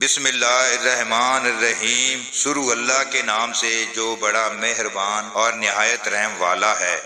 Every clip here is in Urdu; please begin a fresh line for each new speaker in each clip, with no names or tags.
بسم اللہ الرحمن الرحیم، شروع اللہ کے نام سے جو بڑا مہربان اور نہایت رحم والا ہے۔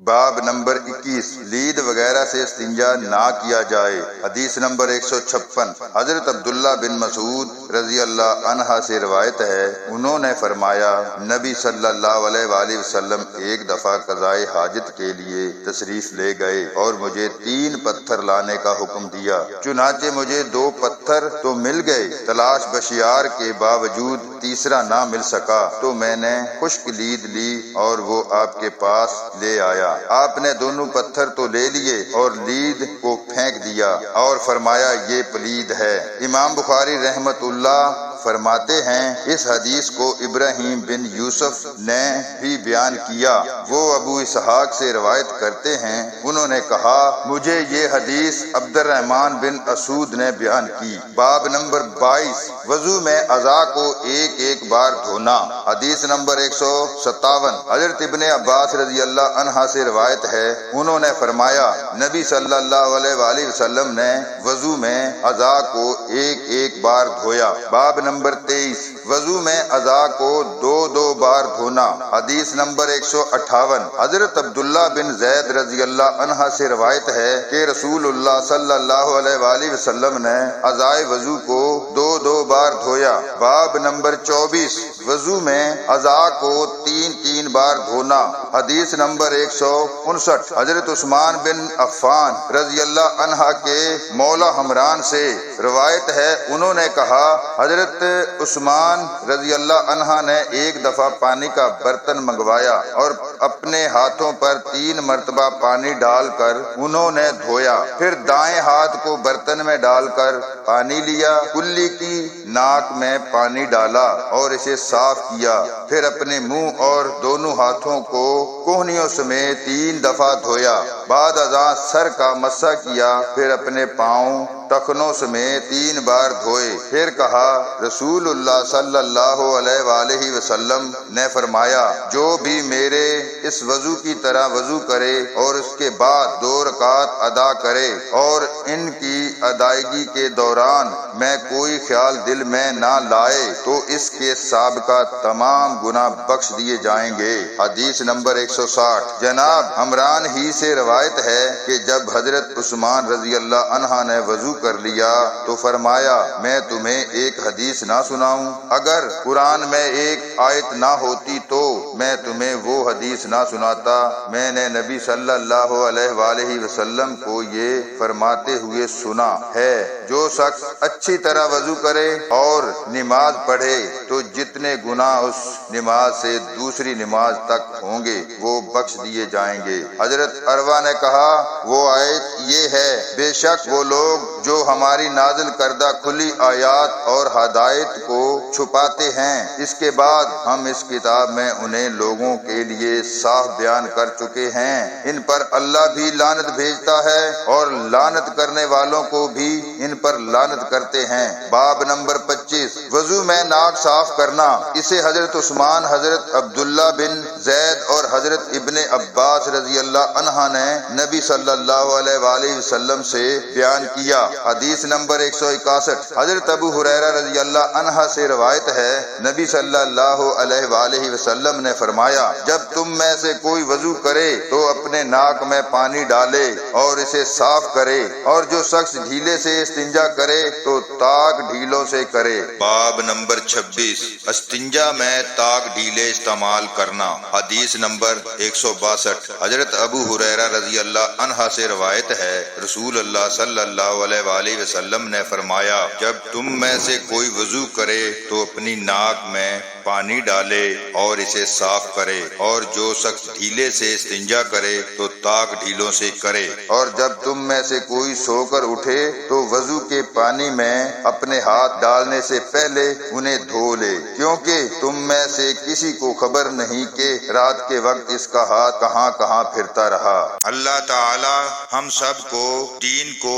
باب نمبر 21، لید وغیرہ سے استنجا نہ کیا جائے۔ حدیث نمبر 156، حضرت عبداللہ بن مسعود رضی اللہ عنہ سے روایت ہے، انہوں نے فرمایا نبی صلی اللہ علیہ وآلہ وسلم ایک دفعہ قضائے حاجت کے لیے تشریف لے گئے اور مجھے 3 پتھر لانے کا حکم دیا۔ چنانچہ مجھے 2 پتھر تو مل گئے، تلاش بشیار کے باوجود تیسرا نہ مل سکا تو میں نے خشک لید لی اور وہ آپ کے پاس لے آیا۔ آپ نے دونوں پتھر تو لے لیے اور لید کو پھینک دیا اور فرمایا یہ پلید ہے۔ امام بخاری رحمت اللہ فرماتے ہیں اس حدیث کو ابراہیم بن یوسف نے بھی بیان کیا۔ وہ ابو اسحاق سے روایت کرتے ہیں، انہوں نے کہا مجھے یہ حدیث عبد الرحمن بن اسود نے بیان کی۔ باب نمبر 22، وضو میں اعضاء کو ایک ایک بار دھونا۔ حدیث نمبر 157، حضرت ابن عباس رضی اللہ عنہ سے روایت ہے، انہوں نے فرمایا نبی صلی اللہ علیہ وآلہ وسلم نے وضو میں اعضاء کو ایک ایک بار دھویا۔ باب نمبر 23، وضو میں اعضاء کو 2 بار دھونا۔ حدیث نمبر 158، حضرت عبداللہ بن زید رضی اللہ عنہ سے روایت ہے کہ رسول اللہ صلی اللہ علیہ وآلہ وسلم نے اعضائے وضو کو 2 بار دھویا۔ باب نمبر 24، وضو میں اعضاء کو 3 بار دھونا۔ حدیث نمبر 159، حضرت عثمان بن عفان رضی اللہ عنہ کے مولا حمران سے روایت ہے، انہوں نے کہا حضرت عثمان رضی اللہ عنہ نے ایک دفعہ پانی کا برتن منگوایا اور اپنے ہاتھوں پر 3 مرتبہ پانی ڈال کر انہوں نے دھویا، پھر دائیں ہاتھ کو برتن میں ڈال کر پانی لیا، کلی کی ناک میں پانی ڈالا اور اسے صاف کیا، پھر اپنے منہ اور دونوں ہاتھوں کو کوہنیوں سمیت 3 دفعہ دھویا، بعد ازاں سر کا مسح کیا، پھر اپنے پاؤں ٹخنوں سمیت 3 بار دھوئے، پھر کہا رسول اللہ صلی اللہ علیہ وآلہ وسلم نے فرمایا جو بھی میرے اس وضو کی طرح وضو کرے اور اس کے بعد 2 رکعات ادا کرے اور ان کی ادائیگی کے دوران میں کوئی خیال دل میں نہ لائے تو اس کے سابقہ تمام گناہ بخش دیے جائیں گے۔ حدیث نمبر 160، جناب عمران ہی سے روایت ہے کہ جب حضرت عثمان رضی اللہ عنہ نے وضو کر لیا تو فرمایا میں تمہیں ایک حدیث نہ سناؤں؟ اگر قرآن میں ایک آیت نہ ہوتی تو میں تمہیں وہ حدیث نہ سناتا۔ میں نے نبی صلی اللہ علیہ وآلہ وسلم کو یہ فرماتے ہوئے سنا ہے جو شخص اچھی طرح وضو کرے اور نماز پڑھے تو جتنے گناہ اس نماز سے دوسری نماز تک ہوں گے وہ بخش دیے جائیں گے۔ حضرت عروہ نے کہا وہ آیت یہ ہے بے شک وہ لوگ جو ہماری نازل کردہ کھلی آیات اور ہدایت کو چھپاتے ہیں، اس کے بعد ہم اس کتاب میں انہیں لوگوں کے لیے صاف بیان کر چکے ہیں، ان پر اللہ بھی لعنت بھیجتا ہے اور لعنت کرنے والوں کو بھی ان پر لعنت کرتے ہیں۔ باب نمبر 25، وضو میں ناک صاف کرنا۔ اسے حضرت عثمان، حضرت عبداللہ بن زید اور حضرت ابن عباس رضی اللہ عنہ نے نبی صلی اللہ علیہ وآلہ وسلم سے بیان کیا۔ حدیث نمبر 161، حضرت ابو ہریرہ رضی اللہ عنہ سے روایت ہے، نبی صلی اللہ علیہ وآلہ وسلم نے فرمایا جب تم میں سے کوئی وضو کرے تو اپنے ناک میں پانی ڈالے اور اسے صاف کرے، اور جو شخص ڈھیلے سے استنجا کرے تو تاک ڈھیلوں سے کرے۔
باب نمبر 26، استنجا میں تاک ڈھیلے استعمال کرنا۔ حدیث نمبر 162، حضرت ابو ہریرہ رضی اللہ عنہ سے روایت ہے، رسول اللہ صلی اللہ علیہ وآلہ وسلم نے فرمایا جب تم میں سے کوئی وضو کرے تو اپنی ناک میں پانی ڈالے اور اسے صاف کرے، اور جو شخص ڈھیلے سے استنجا کرے تو تاک ڈھیلوں سے کرے،
اور جب تم میں سے کوئی سو کر اٹھے تو وضو کے پانی میں اپنے ہاتھ ڈالنے سے پہلے انہیں دھو لے، کیونکہ تم میں سے کسی کو خبر نہیں کہ رات کے وقت اس کا ہاتھ کہاں کہاں پھرتا رہا۔
اللہ تعالی ہم سب کو دین کو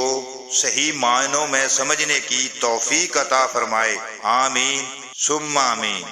صحیح معنوں میں سمجھنے کی توفیق عطا فرمائے، آمین ثم آمین۔